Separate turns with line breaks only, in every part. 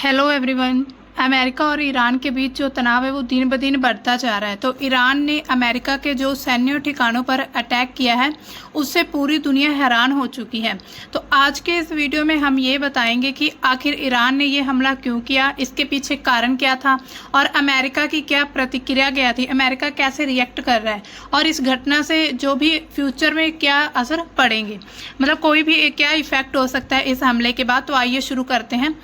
Hello everyone. America और Iran के बीच जो तनाव है वो दिन ब दिन बढ़ता जा रहा है। तो ईरान ने अमेरिका के जो सैन्य ठिकानों पर अटैक किया है उससे पूरी दुनिया हैरान हो चुकी है। तो आज के इस वीडियो में हम ये बताएंगे कि आखिर ईरान ने ये हमला क्यों किया, इसके पीछे कारण क्या था और अमेरिका की क्या प्रतिक्रिया क्या थी, अमेरिका कैसे रिएक्ट कर रहा है और इस घटना से जो भी फ्यूचर में क्या असर पड़ेंगे, मतलब कोई भी क्या इफेक्ट हो सकता है इस हमले के बाद। तो आइए शुरू करते हैं।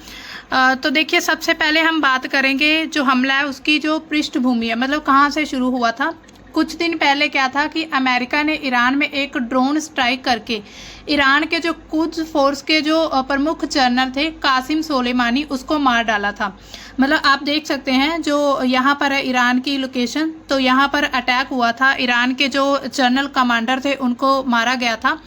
तो देखिए, सबसे पहले हम बात करेंगे जो हमला है उसकी जो पृष्ठभूमि है, मतलब कहाँ से शुरू हुआ था। कुछ दिन पहले क्या था कि अमेरिका ने ईरान में एक ड्रोन स्ट्राइक करके ईरान के जो कुद्स फोर्स के जो प्रमुख जनरल थे कासिम सोलेमानी उसको मार डाला था। मतलब आप देख सकते हैं जो यहाँ पर है ईरान की लोकेशन, तो यहाँ पर अटैक हुआ था, ईरान के जो जनरल कमांडर थे उनको मारा गया था।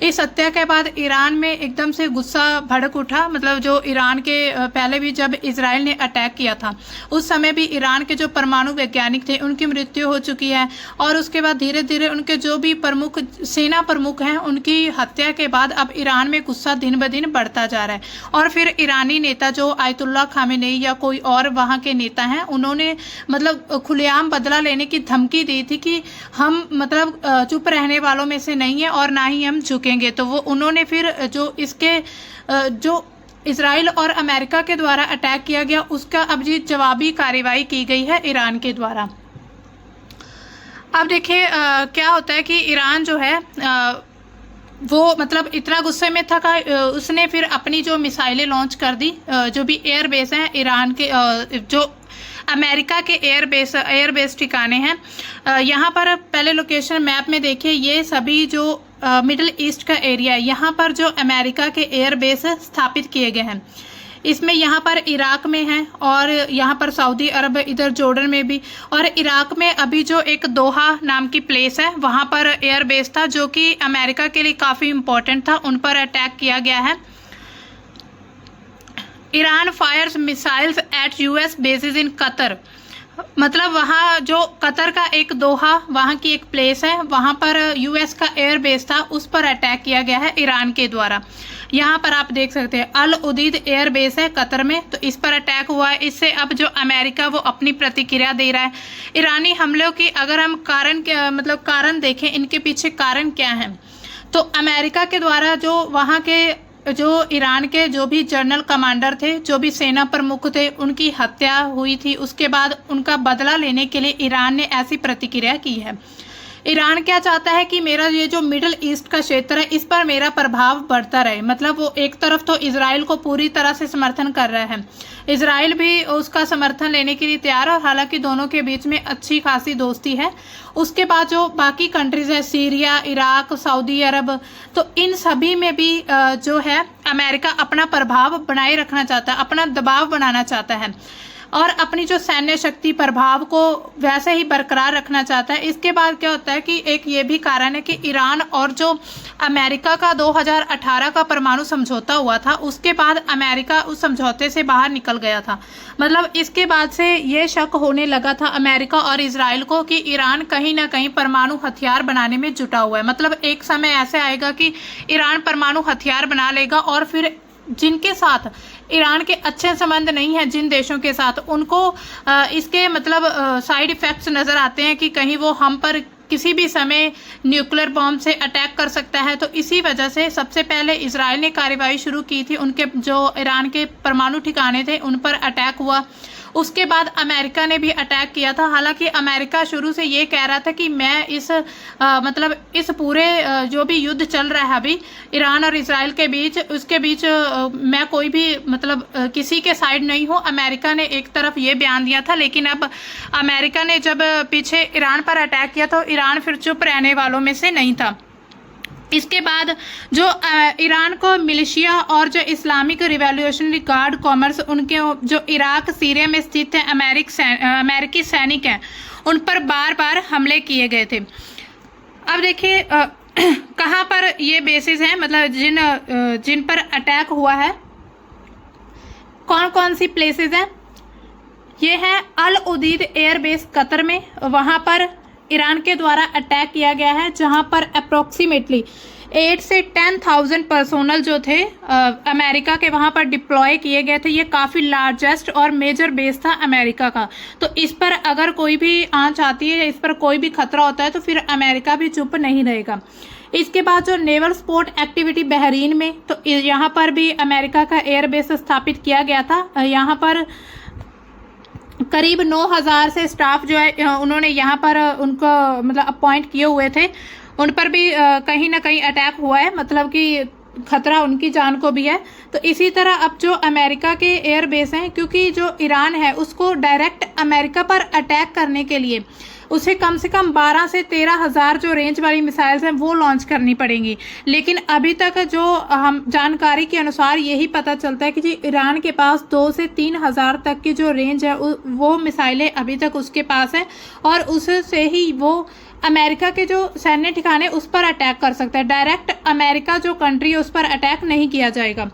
इस हत्या के बाद ईरान में एकदम से गुस्सा भड़क उठा। मतलब जो ईरान के पहले भी जब इजराइल ने अटैक किया था उस समय भी ईरान के जो परमाणु वैज्ञानिक थे उनकी मृत्यु हो चुकी है और उसके बाद धीरे धीरे उनके जो भी प्रमुख सेना प्रमुख हैं उनकी हत्या के बाद अब ईरान में गुस्सा दिन ब दिन बढ़ता जा रहा है। और फिर ईरानी नेता जो आयतुल्लाह खामेनेई या कोई और वहाँ के नेता हैं उन्होंने मतलब खुलेआम बदला लेने की धमकी दी थी कि हम मतलब चुप रहने वालों में से नहीं है और ना ही हम झुकेंगे। तो वो उन्होंने फिर जो इसके जो इजराइल और अमेरिका के द्वारा अटैक किया गया उसका अब जी जवाबी कार्रवाई की गई है ईरान के द्वारा। अब देखिए क्या होता है कि ईरान जो है वो मतलब इतना गुस्से में था कि उसने फिर अपनी जो मिसाइलें लॉन्च कर दी। जो भी एयर बेस हैं ईरान के जो अमेरिका के एयरबेस ठिकाने हैं, यहाँ पर पहले लोकेशन मैप में देखिए, ये सभी जो मिडिल ईस्ट का एरिया है यहाँ पर जो अमेरिका के एयरबेस स्थापित किए गए हैं। इसमें यहाँ पर इराक में है और यहाँ पर सऊदी अरब, इधर जॉर्डन में भी, और इराक में अभी जो एक दोहा नाम की प्लेस है वहाँ पर एयरबेस था जो कि अमेरिका के लिए काफ़ी इम्पोर्टेंट था, उन पर अटैक किया गया है। Iran fires missiles at US bases in Qatar, मतलब वहाँ जो कतर का एक दोहा वहाँ की एक प्लेस है वहाँ पर यूएस का एयर बेस था, उस पर अटैक किया गया है ईरान के द्वारा। यहाँ पर आप देख सकते हैं अल उदीद एयर बेस है कतर में, तो इस पर अटैक हुआ है। इससे अब जो अमेरिका वो अपनी प्रतिक्रिया दे रहा है। ईरानी हमलों की अगर हम कारण देखें, इनके पीछे कारण क्या है, तो अमेरिका के द्वारा जो वहाँ के जो ईरान के जो भी जनरल कमांडर थे, जो भी सेना प्रमुख थे, उनकी हत्या हुई थी। उसके बाद उनका बदला लेने के लिए ईरान ने ऐसी प्रतिक्रिया की है। ईरान क्या चाहता है कि मेरा ये जो मिडिल ईस्ट का क्षेत्र है इस पर मेरा प्रभाव बढ़ता रहे। मतलब वो एक तरफ तो इजराइल को पूरी तरह से समर्थन कर रहा है, इजराइल भी उसका समर्थन लेने के लिए तैयार है, हालांकि दोनों के बीच में अच्छी खासी दोस्ती है। उसके बाद जो बाकी कंट्रीज है, सीरिया, इराक, सऊदी अरब, तो इन सभी में भी जो है अमेरिका अपना प्रभाव बनाए रखना चाहता है, अपना दबाव बनाना चाहता है और अपनी जो सैन्य शक्ति प्रभाव को वैसे ही बरकरार रखना चाहता है। इसके बाद क्या होता है कि एक ये भी कारण है कि ईरान और जो अमेरिका का 2018 का परमाणु समझौता हुआ था उसके बाद अमेरिका उस समझौते से बाहर निकल गया था। मतलब इसके बाद से ये शक होने लगा था अमेरिका और इजराइल को कि ईरान कहीं ना कहीं परमाणु हथियार बनाने में जुटा हुआ है। मतलब एक समय ऐसे आएगा कि ईरान परमाणु हथियार बना लेगा और फिर जिनके साथ ईरान के अच्छे संबंध नहीं है, जिन देशों के साथ, उनको इसके मतलब साइड इफेक्ट्स नज़र आते हैं कि कहीं वो हम पर किसी भी समय न्यूक्लियर बॉम्ब से अटैक कर सकता है। तो इसी वजह से सबसे पहले इजराइल ने कार्रवाई शुरू की थी, उनके जो ईरान के परमाणु ठिकाने थे उन पर अटैक हुआ। उसके बाद अमेरिका ने भी अटैक किया था। हालांकि अमेरिका शुरू से ये कह रहा था कि मैं इस इस पूरे जो भी युद्ध चल रहा है अभी ईरान और इजराइल के बीच, उसके बीच मैं कोई भी मतलब किसी के साइड नहीं हूँ। अमेरिका ने एक तरफ ये बयान दिया था, लेकिन अब अमेरिका ने जब पीछे ईरान पर अटैक किया तो ईरान फिर चुप रहने वालों में से नहीं था। इसके बाद जो ईरान को मिलिशिया और जो इस्लामिक रिवॉल्यूशनरी गार्ड कॉमर्स, उनके जो इराक सीरिया में स्थित है अमेरिकी सैनिक हैं, उन पर बार बार हमले किए गए थे। अब देखिए कहाँ पर ये बेसिस हैं, मतलब जिन पर अटैक हुआ है, कौन कौन सी प्लेसेस हैं। ये है अल उदीद एयरबेस कतर में, वहाँ पर ईरान के द्वारा अटैक किया गया है, जहां पर अप्रोक्सीमेटली 8 से 10,000 पर्सोनल जो थे अमेरिका के वहाँ पर डिप्लॉय किए गए थे। ये काफ़ी लार्जेस्ट और मेजर बेस था अमेरिका का। तो इस पर अगर कोई भी आंच आती है या इस पर कोई भी खतरा होता है तो फिर अमेरिका भी चुप नहीं रहेगा। इसके बाद जो नेवल स्पोर्ट एक्टिविटी बहरीन में, तो यहाँ पर भी अमेरिका का एयरबेस स्थापित किया गया था। यहाँ पर करीब 9,000 से स्टाफ जो है उन्होंने यहाँ पर उनको मतलब अपॉइंट किए हुए थे, उन पर भी कहीं ना कहीं अटैक हुआ है, मतलब कि खतरा उनकी जान को भी है। तो इसी तरह अब जो अमेरिका के एयरबेस हैं, क्योंकि जो ईरान है उसको डायरेक्ट अमेरिका पर अटैक करने के लिए उसे कम से कम 12 से 13,000 जो रेंज वाली मिसाइल्स हैं वो लॉन्च करनी पड़ेंगी। लेकिन अभी तक जो हम जानकारी के अनुसार यही पता चलता है कि जी ईरान के पास 2 से 3,000 तक की जो रेंज है वो मिसाइलें अभी तक उसके पास है, और उससे ही वो अमेरिका के जो सैन्य ठिकाने उस पर अटैक कर सकता है। डायरेक्ट अमेरिका जो कंट्री है उस पर अटैक नहीं किया जाएगा।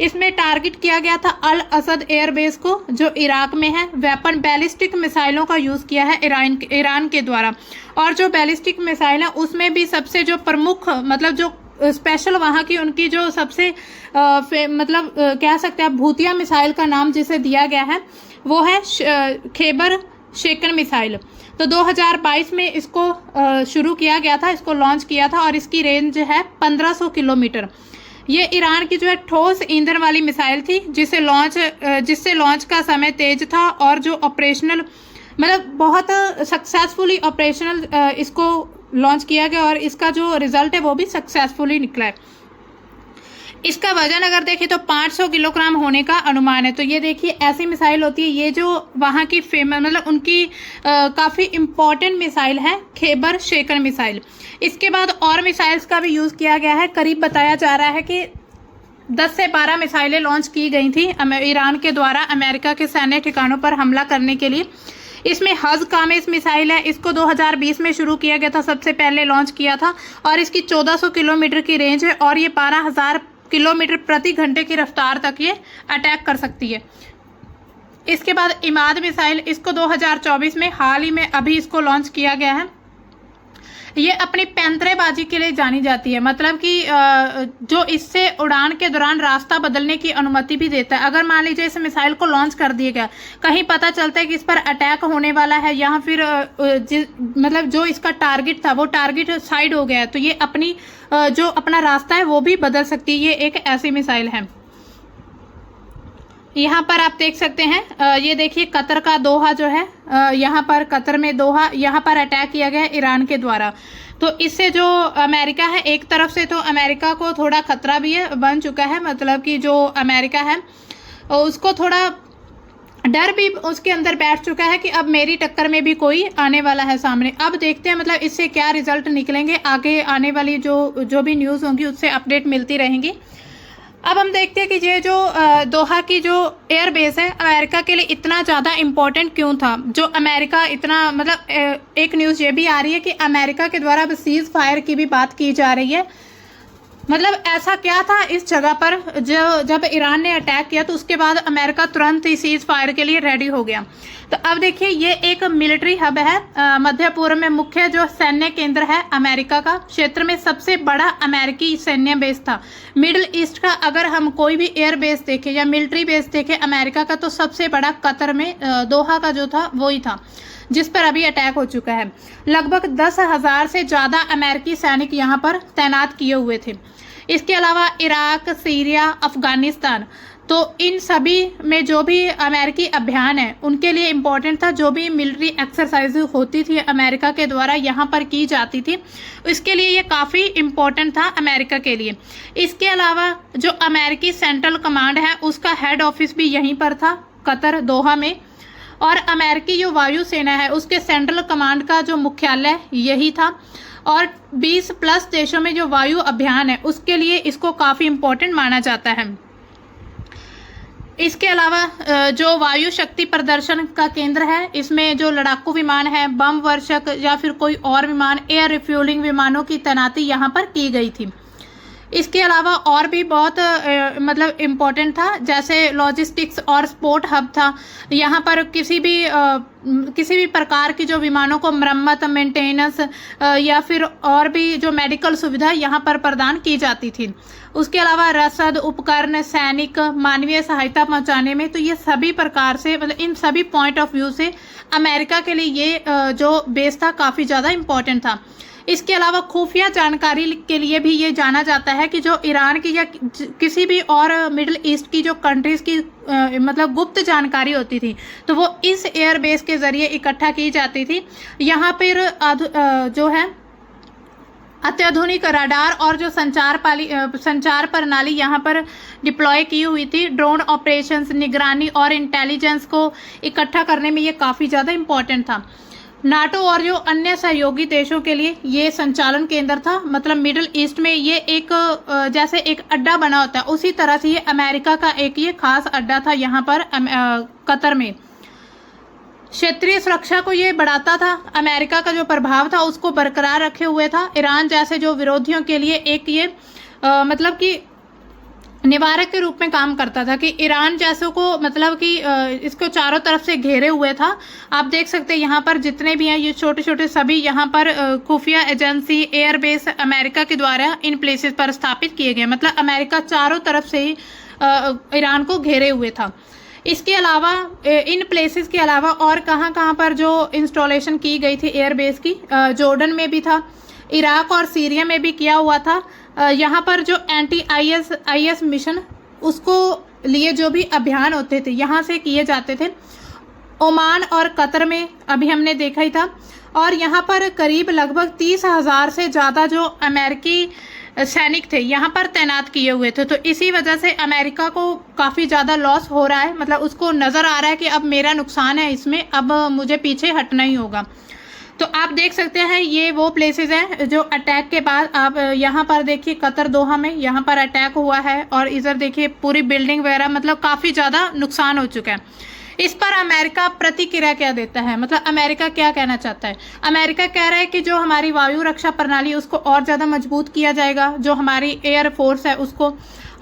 इसमें टारगेट किया गया था अल असद एयरबेस को जो इराक में है। वेपन बैलिस्टिक मिसाइलों का यूज़ किया है ईरान के द्वारा, और जो बैलिस्टिक मिसाइल है उसमें भी सबसे जो प्रमुख मतलब जो स्पेशल वहाँ की उनकी जो सबसे कह सकते हैं भूतिया मिसाइल का नाम जिसे दिया गया है वो है खैबर शेकन मिसाइल। तो 2022 में इसको शुरू किया गया था, इसको लॉन्च किया था, और इसकी रेंज है 1500 किलोमीटर। ये ईरान की जो है ठोस ईंधन वाली मिसाइल थी जिससे लॉन्च का समय तेज था, और जो ऑपरेशनल मतलब बहुत सक्सेसफुली ऑपरेशनल इसको लॉन्च किया गया, और इसका जो रिजल्ट है वो भी सक्सेसफुली निकला है। इसका वजन अगर देखें तो 500 किलोग्राम होने का अनुमान है। तो ये देखिए ऐसी मिसाइल होती है, ये जो वहाँ की फेमस मतलब उनकी काफ़ी इम्पॉर्टेंट मिसाइल है खैबर शेकन मिसाइल। इसके बाद और मिसाइल्स का भी यूज़ किया गया है। करीब बताया जा रहा है कि 10 से 12 मिसाइलें लॉन्च की गई थी ईरान के द्वारा अमेरिका के सैन्य ठिकानों पर हमला करने के लिए। इसमें हज कामेस मिसाइल है, इसको 2020 में शुरू किया गया था, सबसे पहले लॉन्च किया था, और इसकी 1400 किलोमीटर की रेंज है, और ये 12,000 किलोमीटर प्रति घंटे की रफ्तार तक ये अटैक कर सकती है। इसके बाद इमाद मिसाइल, इसको 2024 में हाल ही में अभी इसको लॉन्च किया गया है। ये अपनी पैंतरेबाजी के लिए जानी जाती है, मतलब कि जो इससे उड़ान के दौरान रास्ता बदलने की अनुमति भी देता है। अगर मान लीजिए इस मिसाइल को लॉन्च कर दिया गया, कहीं पता चलता है कि इस पर अटैक होने वाला है, या फिर मतलब जो इसका टारगेट था वो टारगेट साइड हो गया है, तो ये अपनी जो अपना रास्ता है वो भी बदल सकती है। ये एक ऐसी मिसाइल है। यहाँ पर आप देख सकते हैं, ये देखिए कतर का दोहा जो है, यहाँ पर कतर में दोहा, यहाँ पर अटैक किया गया ईरान के द्वारा। तो इससे जो अमेरिका है, एक तरफ से तो अमेरिका को थोड़ा खतरा भी है बन चुका है, मतलब कि जो अमेरिका है उसको थोड़ा डर भी उसके अंदर बैठ चुका है कि अब मेरी टक्कर में भी कोई आने वाला है सामने। अब देखते हैं मतलब इससे क्या रिजल्ट निकलेंगे, आगे आने वाली जो भी न्यूज़ होंगी उससे अपडेट मिलती रहेंगी। अब हम देखते हैं कि ये जो दोहा की जो एयरबेस है अमेरिका के लिए इतना ज़्यादा इम्पोर्टेंट क्यों था। जो अमेरिका इतना मतलब एक न्यूज़ ये भी आ रही है कि अमेरिका के द्वारा अब सीज़ फायर की भी बात की जा रही है। मतलब ऐसा क्या था इस जगह पर जब ईरान ने अटैक किया तो उसके बाद अमेरिका तुरंत ही सीज फायर के लिए रेडी हो गया। तो अब देखिए ये एक मिलिट्री हब है, मध्य पूर्व में मुख्य जो सैन्य केंद्र है अमेरिका का, क्षेत्र में सबसे बड़ा अमेरिकी सैन्य बेस था। मिडिल ईस्ट का अगर हम कोई भी एयर बेस देखें या मिलिट्री बेस देखें अमेरिका का, तो सबसे बड़ा कतर में दोहा का जो था वही था, जिस पर अभी अटैक हो चुका है। लगभग 10,000 से ज़्यादा अमेरिकी सैनिक यहाँ पर तैनात किए हुए थे। इसके अलावा इराक, सीरिया, अफगानिस्तान, तो इन सभी में जो भी अमेरिकी अभियान है उनके लिए इम्पोर्टेंट था। जो भी मिलिट्री एक्सरसाइज होती थी अमेरिका के द्वारा यहाँ पर की जाती थी, इसके लिए ये काफ़ी इम्पोर्टेंट था अमेरिका के लिए। इसके अलावा जो अमेरिकी सेंट्रल कमांड है उसका हेड ऑफिस भी यहीं पर था, कतर दोहा में, और अमेरिकी जो वायुसेना है उसके सेंट्रल कमांड का जो मुख्यालय यही था। और 20+ देशों में जो वायु अभियान है उसके लिए इसको काफ़ी इम्पोर्टेंट माना जाता है। इसके अलावा जो वायु शक्ति प्रदर्शन का केंद्र है, इसमें जो लड़ाकू विमान है, बम वर्षक या फिर कोई और विमान, एयर रिफ्यूलिंग विमानों की तैनाती यहाँ पर की गई थी। इसके अलावा और भी बहुत मतलब इम्पोर्टेंट था, जैसे लॉजिस्टिक्स और स्पोर्ट हब था। यहाँ पर किसी भी प्रकार की जो विमानों को मरम्मत, मेंटेनेंस या फिर और भी जो मेडिकल सुविधा यहाँ पर प्रदान की जाती थी। उसके अलावा रसद, उपकरण, सैनिक, मानवीय सहायता पहुंचाने में, तो ये सभी प्रकार से मतलब इन सभी पॉइंट ऑफ व्यू से अमेरिका के लिए ये जो बेस था काफ़ी ज़्यादा इम्पोर्टेंट था। इसके अलावा खुफिया जानकारी के लिए भी ये जाना जाता है कि जो ईरान की या किसी भी और मिडिल ईस्ट की जो कंट्रीज़ की मतलब गुप्त जानकारी होती थी, तो वो इस एयरबेस के ज़रिए इकट्ठा की जाती थी। यहाँ पर जो है अत्याधुनिक रडार और जो संचार प्रणाली यहाँ पर डिप्लॉय की हुई थी। ड्रोन ऑपरेशंस, निगरानी और इंटेलिजेंस को इकट्ठा करने में ये काफ़ी ज़्यादा इम्पोर्टेंट था। नाटो और जो अन्य सहयोगी देशों के लिए ये संचालन केंद्र था। मतलब मिडिल ईस्ट में ये एक जैसे एक अड्डा बना होता है, उसी तरह से ये अमेरिका का एक ये खास अड्डा था यहाँ पर कतर में। क्षेत्रीय सुरक्षा को ये बढ़ाता था, अमेरिका का जो प्रभाव था उसको बरकरार रखे हुए था। ईरान जैसे जो विरोधियों के लिए एक ये मतलब कि निवारक के रूप में काम करता था कि ईरान जैसों को मतलब कि इसको चारों तरफ से घेरे हुए था। आप देख सकते हैं यहाँ पर जितने भी हैं ये छोटे छोटे सभी यहाँ पर खुफिया एजेंसी, एयरबेस अमेरिका के द्वारा इन प्लेसेस पर स्थापित किए गए। मतलब अमेरिका चारों तरफ से ही ईरान को घेरे हुए था। इसके अलावा इन प्लेसेस के अलावा और कहाँ पर जो इंस्टॉलेशन की गई थी एयरबेस की, जॉर्डन में भी था, इराक और सीरिया में भी किया हुआ था। यहाँ पर जो एंटी आईएस मिशन उसको लिए जो भी अभियान होते थे यहाँ से किए जाते थे। ओमान और कतर में अभी हमने देखा ही था। और यहाँ पर करीब लगभग 30,000 से ज़्यादा जो अमेरिकी सैनिक थे यहाँ पर तैनात किए हुए थे। तो इसी वजह से अमेरिका को काफ़ी ज़्यादा लॉस हो रहा है। मतलब उसको नज़र आ रहा है कि अब मेरा नुकसान है इसमें, अब मुझे पीछे हटना ही होगा। तो आप देख सकते हैं ये वो प्लेसेस हैं जो अटैक के बाद आप यहाँ पर देखिए कतर दोहा में यहाँ पर अटैक हुआ है और इधर देखिए पूरी बिल्डिंग वगैरह मतलब काफ़ी ज़्यादा नुकसान हो चुका है। इस पर अमेरिका प्रतिक्रिया क्या देता है, मतलब अमेरिका क्या कहना चाहता है। अमेरिका कह रहा है कि जो हमारी वायु रक्षा प्रणाली उसको और ज़्यादा मजबूत किया जाएगा, जो हमारी एयर फोर्स है उसको,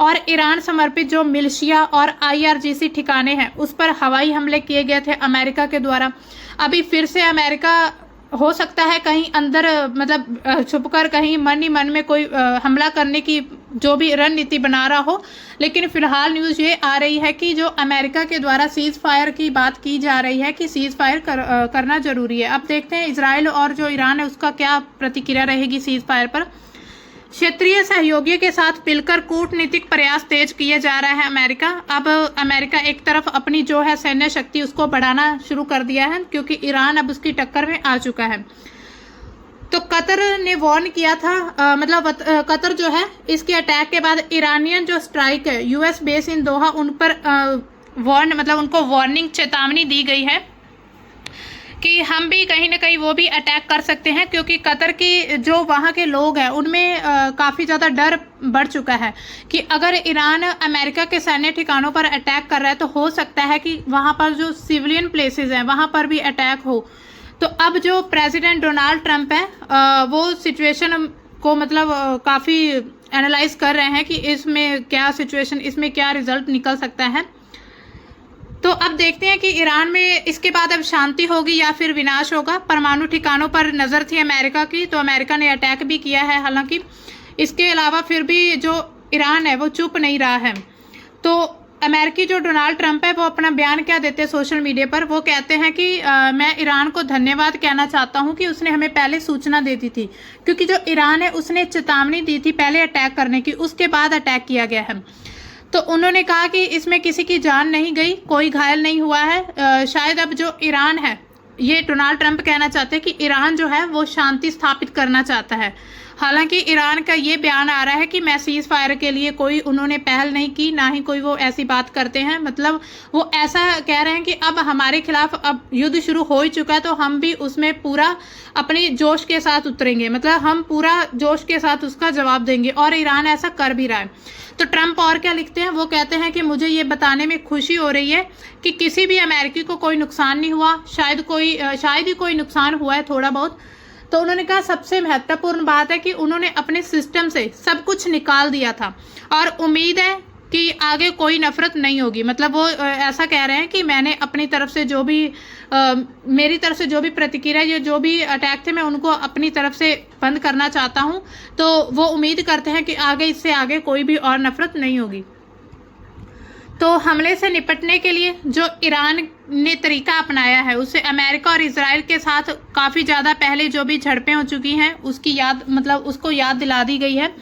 और ईरान समर्पित जो मिलिशिया और IRGC ठिकाने हैं उस पर हवाई हमले किए गए थे अमेरिका के द्वारा। अभी फिर से अमेरिका हो सकता है कहीं अंदर मतलब छुपकर कहीं मन ही मन में कोई हमला करने की जो भी रणनीति बना रहा हो, लेकिन फिलहाल न्यूज़ ये आ रही है कि जो अमेरिका के द्वारा सीज फायर की बात की जा रही है कि सीज फायर करना जरूरी है। अब देखते हैं इजराइल और जो ईरान है उसका क्या प्रतिक्रिया रहेगी सीज फायर पर। क्षेत्रीय सहयोगियों के साथ मिलकर कूटनीतिक प्रयास तेज किए जा रहा है अमेरिका। अब अमेरिका एक तरफ अपनी जो है सैन्य शक्ति उसको बढ़ाना शुरू कर दिया है क्योंकि ईरान अब उसकी टक्कर में आ चुका है। तो कतर ने वार्न किया था मतलब कतर जो है इसके अटैक के बाद ईरानियन जो स्ट्राइक है US बेस इन दोहा उन पर उनको वार्निंग चेतावनी दी गई है कि हम भी कहीं ना कहीं वो भी अटैक कर सकते हैं, क्योंकि कतर की जो वहाँ के लोग हैं उनमें काफ़ी ज़्यादा डर बढ़ चुका है कि अगर ईरान अमेरिका के सैन्य ठिकानों पर अटैक कर रहा है तो हो सकता है कि वहाँ पर जो सिविलियन प्लेसेस हैं वहाँ पर भी अटैक हो। तो अब जो प्रेसिडेंट डोनाल्ड ट्रंप है वो सिचुएशन को मतलब काफ़ी एनालाइज कर रहे हैं कि इसमें क्या सिचुएशन, इसमें क्या रिजल्ट निकल सकता है। तो अब देखते हैं कि ईरान में इसके बाद अब शांति होगी या फिर विनाश होगा। परमाणु ठिकानों पर नज़र थी अमेरिका की, तो अमेरिका ने अटैक भी किया है। हालांकि इसके अलावा फिर भी जो ईरान है वो चुप नहीं रहा है। तो अमेरिकी जो डोनाल्ड ट्रंप है वो अपना बयान क्या देते हैं सोशल मीडिया पर, वो कहते हैं कि मैं ईरान को धन्यवाद कहना चाहता हूं कि उसने हमें पहले सूचना दे दी थी, क्योंकि जो ईरान है उसने चेतावनी दी थी पहले अटैक करने की, उसके बाद अटैक किया गया है। तो उन्होंने कहा कि इसमें किसी की जान नहीं गई, कोई घायल नहीं हुआ है। शायद अब जो ईरान है, ये डोनाल्ड ट्रंप कहना चाहते हैं कि ईरान जो है वो शांति स्थापित करना चाहता है। हालांकि ईरान का ये बयान आ रहा है कि मैं सीज फायर के लिए कोई उन्होंने पहल नहीं की, ना ही कोई वो ऐसी बात करते हैं। मतलब वो ऐसा कह रहे हैं कि अब हमारे खिलाफ अब युद्ध शुरू हो ही चुका है तो हम भी उसमें पूरा अपने जोश के साथ उतरेंगे, मतलब हम पूरा जोश के साथ उसका जवाब देंगे, और ईरान ऐसा कर भी रहा है। तो ट्रंप और क्या लिखते हैं, वो कहते हैं कि मुझे ये बताने में खुशी हो रही है कि किसी भी अमेरिकी को कोई नुकसान नहीं हुआ, शायद ही कोई नुकसान हुआ है थोड़ा बहुत। तो उन्होंने कहा सबसे महत्वपूर्ण बात है कि उन्होंने अपने सिस्टम से सब कुछ निकाल दिया था और उम्मीद है कि आगे कोई नफरत नहीं होगी। मतलब वो ऐसा कह रहे हैं कि मैंने अपनी तरफ से जो भी मेरी तरफ से जो भी प्रतिक्रिया या जो भी अटैक थे मैं उनको अपनी तरफ से बंद करना चाहता हूं। तो वो उम्मीद करते हैं कि आगे इससे आगे कोई भी और नफरत नहीं होगी। तो हमले से निपटने के लिए जो ईरान ने तरीका अपनाया है उससे अमेरिका और इजराइल के साथ काफ़ी ज़्यादा पहले जो भी झड़पें हो चुकी हैं उसकी याद मतलब उसको याद दिला दी गई है,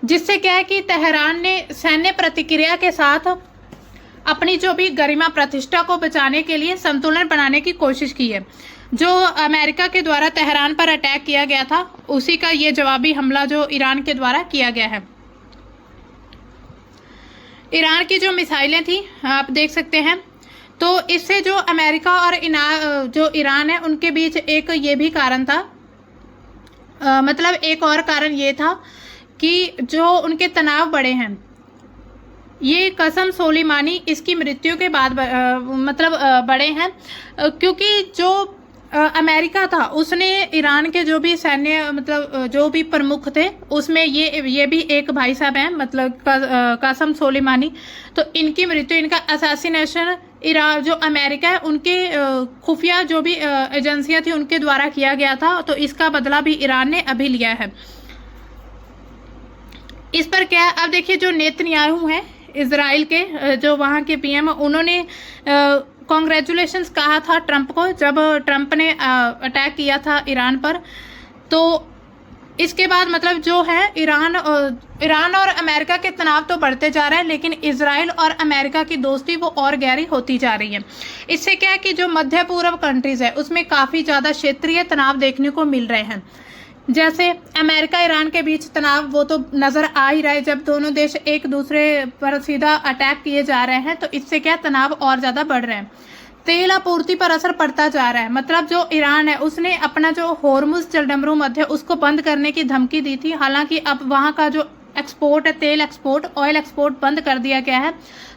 जिससे क्या है कि तेहरान ने सैन्य प्रतिक्रिया के साथ अपनी जो भी गरिमा प्रतिष्ठा को बचाने के लिए संतुलन बनाने की कोशिश की है। जो अमेरिका के द्वारा तेहरान पर अटैक किया गया था उसी का ये जवाबी हमला जो ईरान के द्वारा किया गया है। ईरान की जो मिसाइलें थी आप देख सकते हैं, तो इससे जो अमेरिका और जो ईरान है उनके बीच एक ये भी कारण था, मतलब एक और कारण ये था कि जो उनके तनाव बढ़े हैं, ये कसम सोलेमानी इसकी मृत्यु के बाद बढ़े हैं, क्योंकि जो अमेरिका था उसने ईरान के जो भी सैन्य जो भी प्रमुख थे उसमें ये भी एक भाई साहब हैं मतलब कासम सोलेमानी। तो इनकी मृत्यु, इनका असैसिनेशन ईरान जो अमेरिका है उनके खुफिया जो भी एजेंसियां थी उनके द्वारा किया गया था। तो इसका बदला भी ईरान ने अभी लिया है। इस पर क्या अब देखिए, जो नेतन्याहू हैं इजराइल के जो वहाँ के पीएम, उन्होंने कॉन्ग्रेचुलेशंस कहा था ट्रंप को जब ट्रंप ने अटैक किया था ईरान पर। तो इसके बाद मतलब जो है ईरान और अमेरिका के तनाव तो बढ़ते जा रहे हैं, लेकिन इजराइल और अमेरिका की दोस्ती वो और गहरी होती जा रही है। इससे क्या है कि जो मध्य पूर्व कंट्रीज है उसमें काफ़ी ज़्यादा क्षेत्रीय तनाव देखने को मिल रहे हैं। जैसे अमेरिका ईरान के बीच तनाव वो तो नज़र आ ही रहा है, जब दोनों देश एक दूसरे पर सीधा अटैक किए जा रहे हैं तो इससे क्या तनाव और ज़्यादा बढ़ रहे हैं। तेल आपूर्ति पर असर पड़ता जा रहा है। मतलब जो ईरान है उसने अपना जो होर्मुज जलडमरू मध्य उसको बंद करने की धमकी दी थी। हालांकि अब वहाँ का जो एक्सपोर्ट है, तेल एक्सपोर्ट, ऑयल एक्सपोर्ट बंद कर दिया गया है।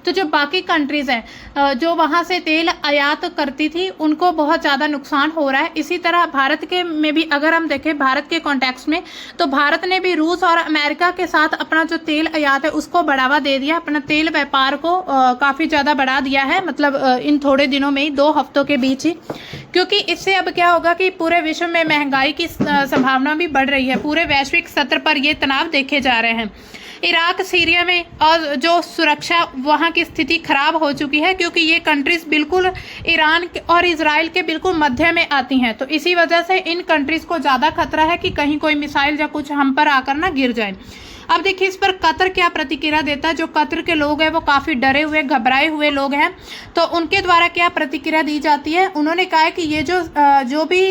तो जो बाकी कंट्रीज हैं जो वहाँ से तेल आयात करती थी उनको बहुत ज़्यादा नुकसान हो रहा है। इसी तरह भारत के में भी अगर हम देखें भारत के कॉन्टेक्स्ट में, तो भारत ने भी रूस और अमेरिका के साथ अपना जो तेल आयात है उसको बढ़ावा दे दिया, अपना तेल व्यापार को काफ़ी ज़्यादा बढ़ा दिया है। मतलब इन थोड़े दिनों में ही 2 हफ्तों के बीच ही, क्योंकि इससे अब क्या होगा कि पूरे विश्व में महंगाई की संभावना भी बढ़ रही है। पूरे वैश्विक स्तर पर ये तनाव देखे जा रहे हैं। इराक, सीरिया में और जो सुरक्षा वहाँ की स्थिति खराब हो चुकी है, क्योंकि ये कंट्रीज बिल्कुल ईरान और इजराइल के बिल्कुल मध्य में आती हैं। तो इसी वजह से इन कंट्रीज को ज़्यादा खतरा है कि कहीं कोई मिसाइल या कुछ हम पर आकर ना गिर जाए। अब देखिए इस पर कतर क्या प्रतिक्रिया देता है। जो कतर के लोग हैं वो काफ़ी डरे हुए, घबराए हुए लोग हैं, तो उनके द्वारा क्या प्रतिक्रिया दी जाती है। उन्होंने कहा है कि ये जो भी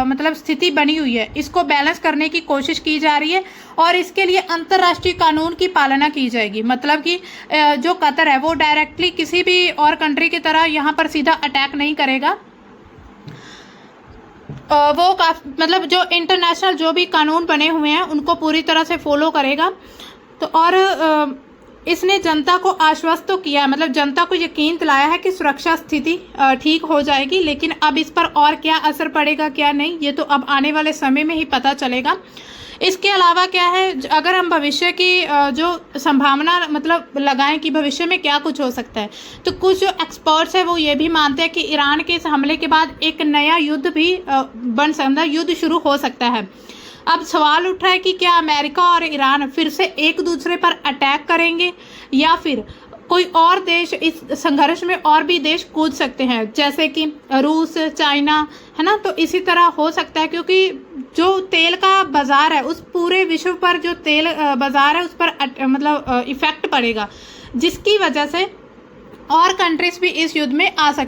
मतलब स्थिति बनी हुई है इसको बैलेंस करने की कोशिश की जा रही है और इसके लिए अंतर्राष्ट्रीय कानून की पालना की जाएगी। मतलब कि जो कतर है वो डायरेक्टली किसी भी और कंट्री की तरह यहाँ पर सीधा अटैक नहीं करेगा। वो मतलब जो इंटरनेशनल जो भी कानून बने हुए हैं उनको पूरी तरह से फॉलो करेगा। तो और इसने जनता को आश्वस्त तो किया है, मतलब जनता को यकीन दिलाया है कि सुरक्षा स्थिति ठीक हो जाएगी। लेकिन अब इस पर और क्या असर पड़ेगा क्या नहीं, ये तो अब आने वाले समय में ही पता चलेगा। इसके अलावा क्या है, अगर हम भविष्य की जो संभावना मतलब लगाएं कि भविष्य में क्या कुछ हो सकता है, तो कुछ जो एक्सपर्ट्स हैं वो ये भी मानते हैं कि ईरान के इस हमले के बाद एक नया युद्ध भी बन सकता है, युद्ध शुरू हो सकता है। अब सवाल उठ रहा है कि क्या अमेरिका और ईरान फिर से एक दूसरे पर अटैक करेंगे या फिर कोई और देश इस संघर्ष में और भी देश कूद सकते हैं, जैसे कि रूस, चाइना, है ना। तो इसी तरह हो सकता है, क्योंकि जो तेल का बाजार है उस पूरे विश्व पर जो तेल बाजार है उस पर मतलब इफेक्ट पड़ेगा, जिसकी वजह से और कंट्रीज भी इस युद्ध में आ सकती